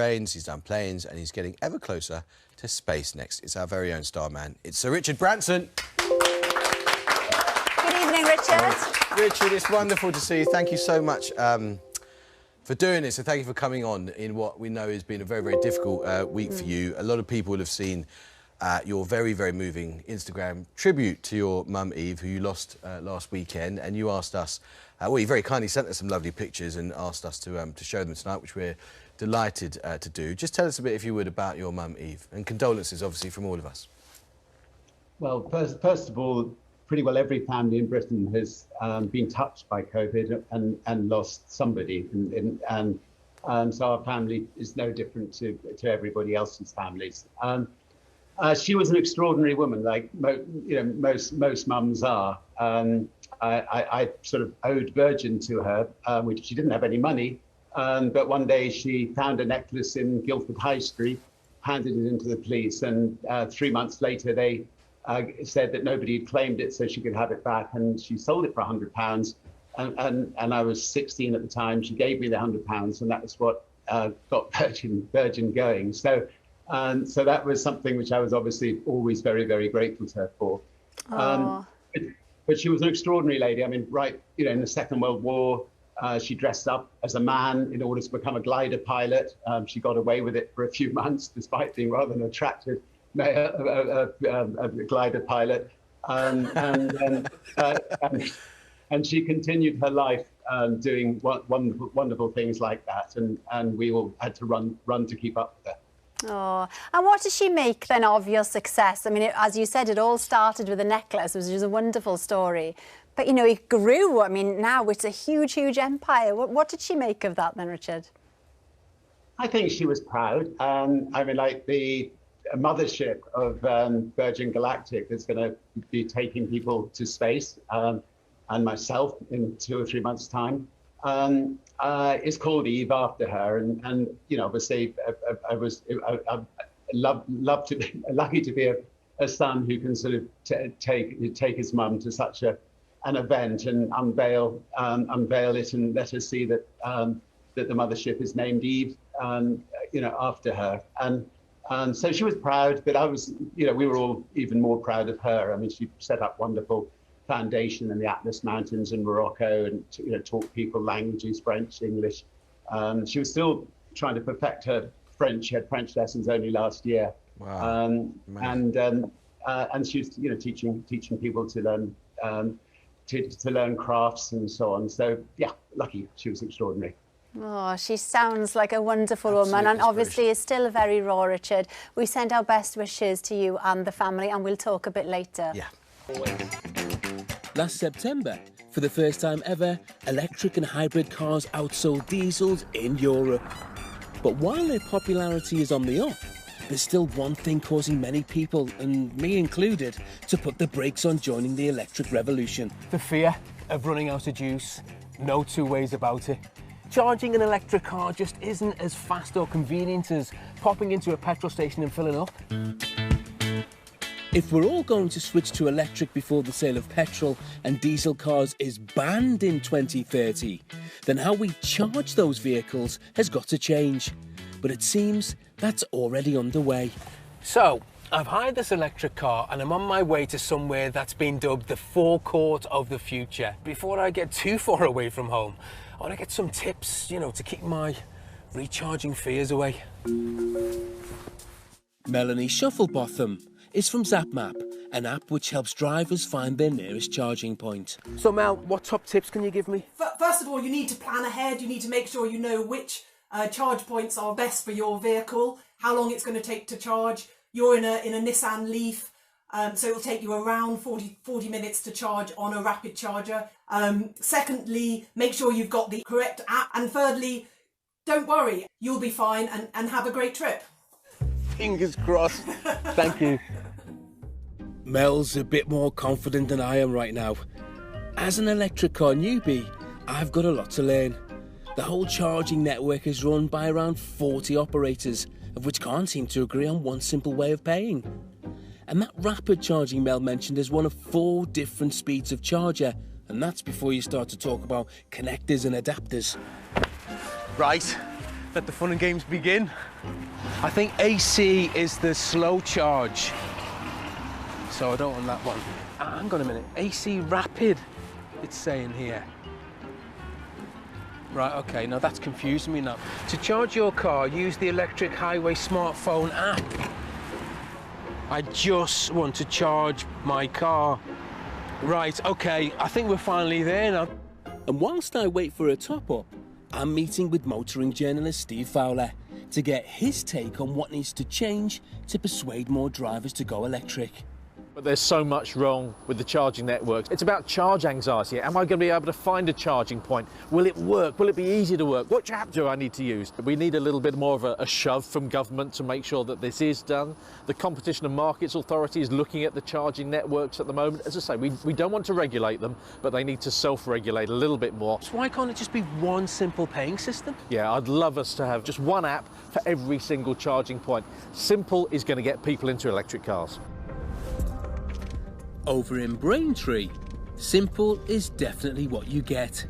trains, he's done planes, and he's getting ever closer to space next. It's our very own starman. It's Sir Richard Branson. Good evening, Richard. Richard, it's wonderful to see you. Thank you so much for doing this, and thank you for coming on in what we know has been a very, very difficult week for you. A lot of people will have seen your very, very moving Instagram tribute to your mum, Eve, who you lost last weekend, and you asked us, well, you very kindly sent us some lovely pictures and asked us to show them tonight, which we're delighted to do. Just tell us a bit, if you would, about your mum, Eve, and condolences, obviously, from all of us. Well, first of all, pretty well every family in Britain has been touched by COVID and lost somebody, and so our family is no different to everybody else's families. She was an extraordinary woman, like most mums are. I sort of owed Virgin to her, which she didn't have any money, but one day she found a necklace in Guildford High Street, handed it into the police, and 3 months later they said that nobody had claimed it, so she could have it back, and she sold it for £100. And I was 16 at the time. She gave me the £100, and that was what got Virgin going. So that was something which I was obviously always very, very grateful to her for. But she was an extraordinary lady. I mean, in the Second World War, she dressed up as a man in order to become a glider pilot. She got away with it for a few months, despite being rather an attractive a glider pilot, and she continued her life doing wonderful things like that, and we all had to run to keep up with her. Oh, and what does she make then of your success? I mean, as you said, it all started with a necklace, which is a wonderful story. But, you know, it grew. I mean, now it's a huge, huge empire. What did she make of that then, Richard? I think she was proud. I mean, like the mothership of Virgin Galactic that's going to be taking people to space, and myself in 2 or 3 months' time, is called Eve after her. And you know, obviously, I was lucky to be a son who can sort of take his mum to such an event and unveil it and let her see that that the mothership is named Eve, you know, after her. And so she was proud, but I was, you know, we were all even more proud of her. I mean, she set up wonderful foundation in the Atlas Mountains in Morocco, and you know, taught people languages, French, English. She was still trying to perfect her French. She had French lessons only last year. Wow. And she was, you know, teaching people to learn to learn crafts and so on. So yeah, lucky. She was extraordinary. Oh, she sounds like a wonderful woman, and obviously is still very raw, Richard. We send our best wishes to you and the family, and we'll talk a bit later. Yeah. Last September, for the first time ever, electric and hybrid cars outsold diesels in Europe. But while their popularity is on the up, there's still one thing causing many people, and me included, to put the brakes on joining the electric revolution. The fear of running out of juice. No two ways about it. Charging an electric car just isn't as fast or convenient as popping into a petrol station and filling up. If we're all going to switch to electric before the sale of petrol and diesel cars is banned in 2030, then how we charge those vehicles has got to change. But it seems that's already underway. So, I've hired this electric car and I'm on my way to somewhere that's been dubbed the forecourt of the future. Before I get too far away from home, I want to get some tips, you know, to keep my recharging fears away. Melanie Shufflebotham is from ZapMap, an app which helps drivers find their nearest charging point. So Mel, what top tips can you give me? First of all, you need to plan ahead. You need to make sure you know which charge points are best for your vehicle, how long it's going to take to charge. You're in a Nissan Leaf, so it'll take you around 40 minutes to charge on a rapid charger. Secondly, make sure you've got the correct app. And thirdly, don't worry, you'll be fine, and have a great trip. Fingers crossed. Thank you. Mel's a bit more confident than I am right now. As an electric car newbie, I've got a lot to learn. The whole charging network is run by around 40 operators, of which can't seem to agree on one simple way of paying. And that rapid charging Mel mentioned is one of 4 different speeds of charger, and that's before you start to talk about connectors and adapters. Right, let the fun and games begin. I think AC is the slow charge, so I don't want that one. Hang on a minute, AC rapid, it's saying here. Right, okay, now that's confusing me now. To charge your car, use the Electric Highway smartphone app. I just want to charge my car. Right, okay, I think we're finally there now. And whilst I wait for a top-up, I'm meeting with motoring journalist Steve Fowler to get his take on what needs to change to persuade more drivers to go electric. But there's so much wrong with the charging networks. It's about charge anxiety. Am I going to be able to find a charging point? Will it work? Will it be easy to work? Which app do I need to use? We need a little bit more of a shove from government to make sure that this is done. The Competition and Markets Authority is looking at the charging networks at the moment. As I say, we don't want to regulate them, but they need to self-regulate a little bit more. So why can't it just be one simple paying system? Yeah, I'd love us to have just one app for every single charging point. Simple is going to get people into electric cars. Over in Braintree, simple is definitely what you get.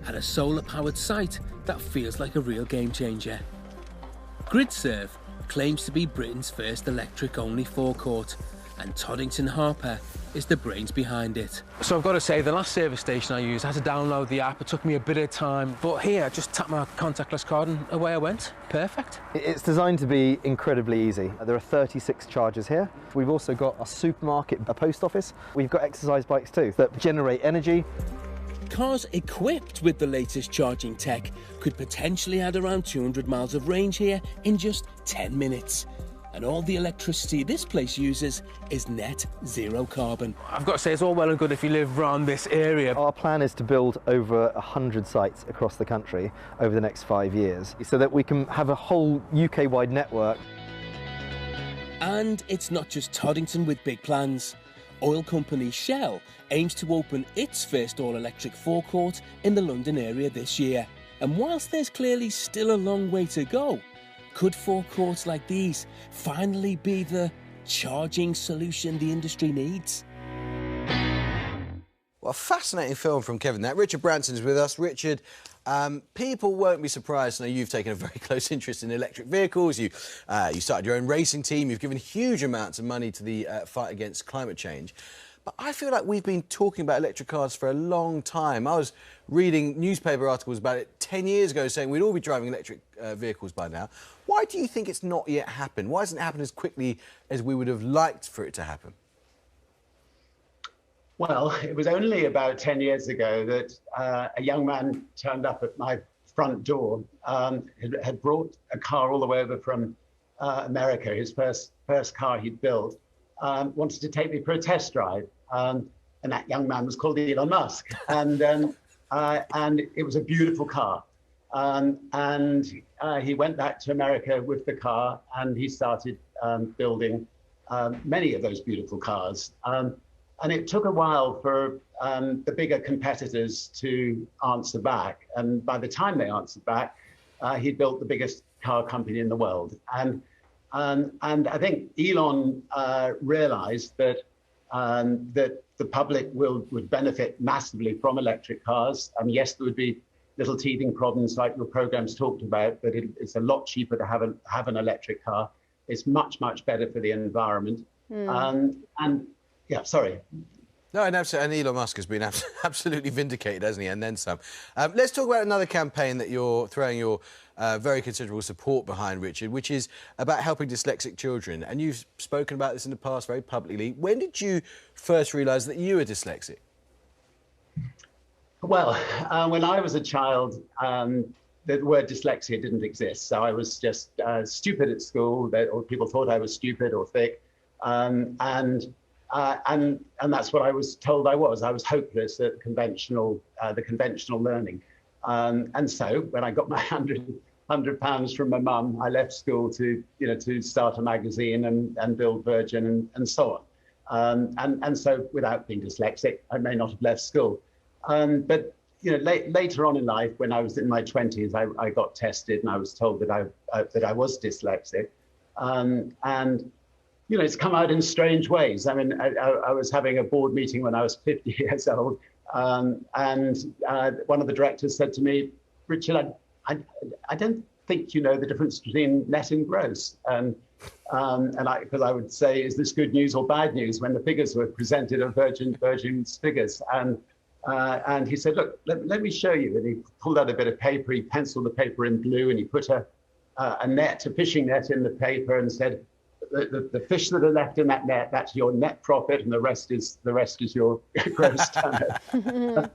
At a solar-powered site, that feels like a real game changer. GridServe claims to be Britain's first electric-only forecourt, and Toddington Harper is the brains behind it. So I've got to say, the last service station I used, I had to download the app. It took me a bit of time, but here, I just tapped my contactless card and away I went. Perfect. It's designed to be incredibly easy. There are 36 chargers here. We've also got a supermarket, a post office. We've got exercise bikes too that generate energy. Cars equipped with the latest charging tech could potentially add around 200 miles of range here in just 10 minutes. And all the electricity this place uses is net zero carbon. I've got to say, it's all well and good if you live around this area. Our plan is to build over 100 sites across the country over the next 5 years so that we can have a whole UK-wide network. And it's not just Toddington with big plans. Oil company Shell aims to open its first all-electric forecourt in the London area this year. And whilst there's clearly still a long way to go, could forecourts like these finally be the charging solution the industry needs? Well, a fascinating film from Kevin. That Richard Branson is with us. Richard, people won't be surprised to know you've taken a very close interest in electric vehicles. You started your own racing team. You've given huge amounts of money to the fight against climate change. But I feel like we've been talking about electric cars for a long time. I was reading newspaper articles about it 10 years ago saying we'd all be driving electric vehicles by now. Why do you think it's not yet happened? Why hasn't it happened as quickly as we would have liked for it to happen? Well, it was only about 10 years ago that a young man turned up at my front door, had brought a car all the way over from America, his first car he'd built, wanted to take me for a test drive. And that young man was called Elon Musk. And it was a beautiful car. And he went back to America with the car and he started building many of those beautiful cars. And it took a while for the bigger competitors to answer back. And by the time they answered back, he'd built the biggest car company in the world. And I think Elon realized that that the public would benefit massively from electric cars. Yes, there would be little teething problems like your program's talked about, but it's a lot cheaper to have an electric car. It's much, much better for the environment. And yeah, sorry. No, and Elon Musk has been absolutely vindicated, hasn't he? And then some. Let's talk about another campaign that you're throwing your very considerable support behind, Richard, which is about helping dyslexic children. And you've spoken about this in the past very publicly. When did you first realise that you were dyslexic? Well, when I was a child, the word dyslexia didn't exist. So I was just stupid at school, or people thought I was stupid or thick. And that's what I was told I was. I was hopeless at the conventional learning. And so when I got my £100 from my mum, I left school to start a magazine and build Virgin and so on. And so without being dyslexic, I may not have left school. But later on in life, when I was in my 20s, I got tested and I was told that I was dyslexic. And it's come out in strange ways. I mean, I was having a board meeting when I was 50 years old, and one of the directors said to me, "Richard, I don't think you know the difference between net and gross. Because I would say, is this good news or bad news when the figures were presented of Virgin's figures? And he said, look, let me show you. And he pulled out a bit of paper, he penciled the paper in blue, and he put a fishing net in the paper and said, the fish that are left in that net, that's your net profit, and the rest is your gross turnover.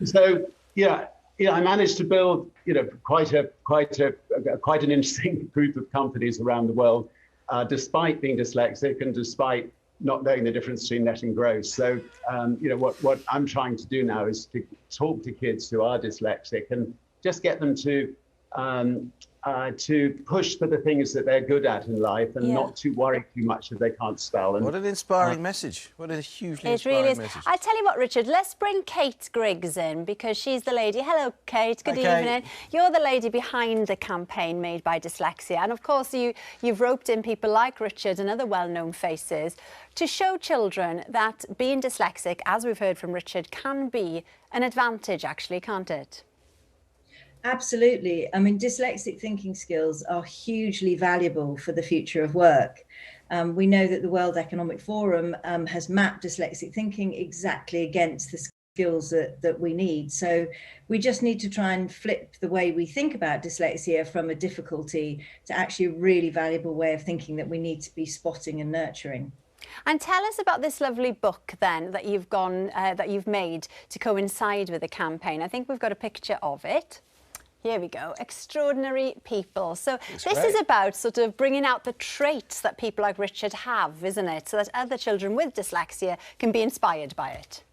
So, I managed to build, quite an interesting group of companies around the world, despite being dyslexic and despite not knowing the difference between net and gross. So, what I'm trying to do now is to talk to kids who are dyslexic and just get them to push for the things that they're good at in life and not to worry too much if they can't spell. And what an inspiring message. What a hugely inspiring really is. message. I tell you what, Richard, let's bring Kate Griggs in because she's the lady. Hello, Kate. Good evening. You're the lady behind the campaign Made by Dyslexia. And, of course, you've roped in people like Richard and other well-known faces to show children that being dyslexic, as we've heard from Richard, can be an advantage, actually, can't it? Absolutely. I mean, dyslexic thinking skills are hugely valuable for the future of work. We know that the World Economic Forum has mapped dyslexic thinking exactly against the skills that we need. So we just need to try and flip the way we think about dyslexia from a difficulty to actually a really valuable way of thinking that we need to be spotting and nurturing. And tell us about this lovely book then that you've made to coincide with the campaign. I think we've got a picture of it. Here we go, Extraordinary People. So this is about sort of bringing out the traits that people like Richard have, isn't it? So that other children with dyslexia can be inspired by it.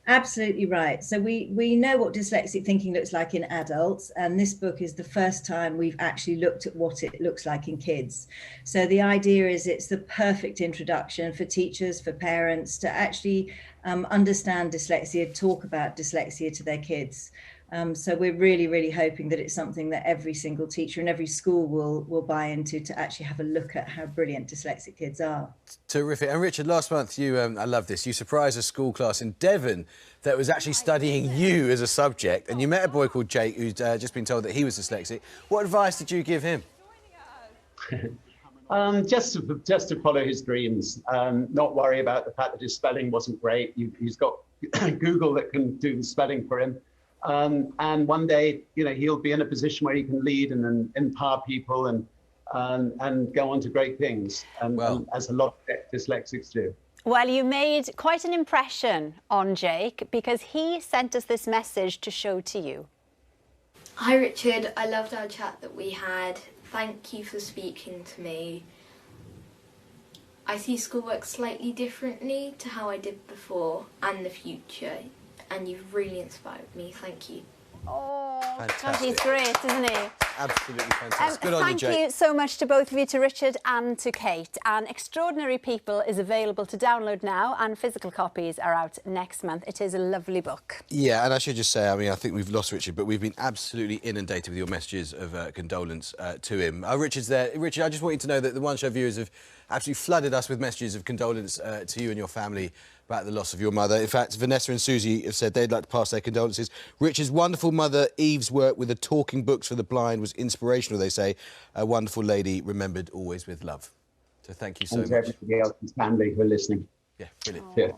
Absolutely right. So we know what dyslexic thinking looks like in adults, and this book is the first time we've actually looked at what it looks like in kids. So the idea is it's the perfect introduction for teachers, for parents to actually understand dyslexia, talk about dyslexia to their kids. So we're really, really hoping that it's something that every single teacher and every school will buy into to actually have a look at how brilliant dyslexic kids are. Terrific. And Richard, last month I love this, you surprised a school class in Devon that was actually studying you as a subject, and you met a boy called Jake who'd just been told that he was dyslexic. What advice did you give him? Just to follow his dreams, not worry about the fact that his spelling wasn't great. He's got Google that can do the spelling for him. And one day, he'll be in a position where he can lead and empower people and go on to great things, and as a lot of dyslexics do. Well, you made quite an impression on Jake because he sent us this message to show to you. Hi Richard, I loved our chat that we had. Thank you for speaking to me. I see schoolwork slightly differently to how I did before and the future. And you've really inspired me. Thank you. Oh, fantastic. He's great, isn't he? Absolutely fantastic. Good on you, Jake. Thank you so much to both of you, to Richard and to Kate. And Extraordinary People is available to download now, and physical copies are out next month. It is a lovely book. Yeah, and I should just say, I think we've lost Richard, but we've been absolutely inundated with your messages of condolence to him. Richard's there. Richard, I just want you to know that the One Show viewers have absolutely flooded us with messages of condolence to you and your family about the loss of your mother. In fact, Vanessa and Susie have said they'd like to pass their condolences. Richard's wonderful mother, Eve's work with the talking books for the blind was inspirational, they say. A wonderful lady, remembered always with love. So thank you so much. And to everybody else in family who are listening. Yeah, brilliant. Yeah.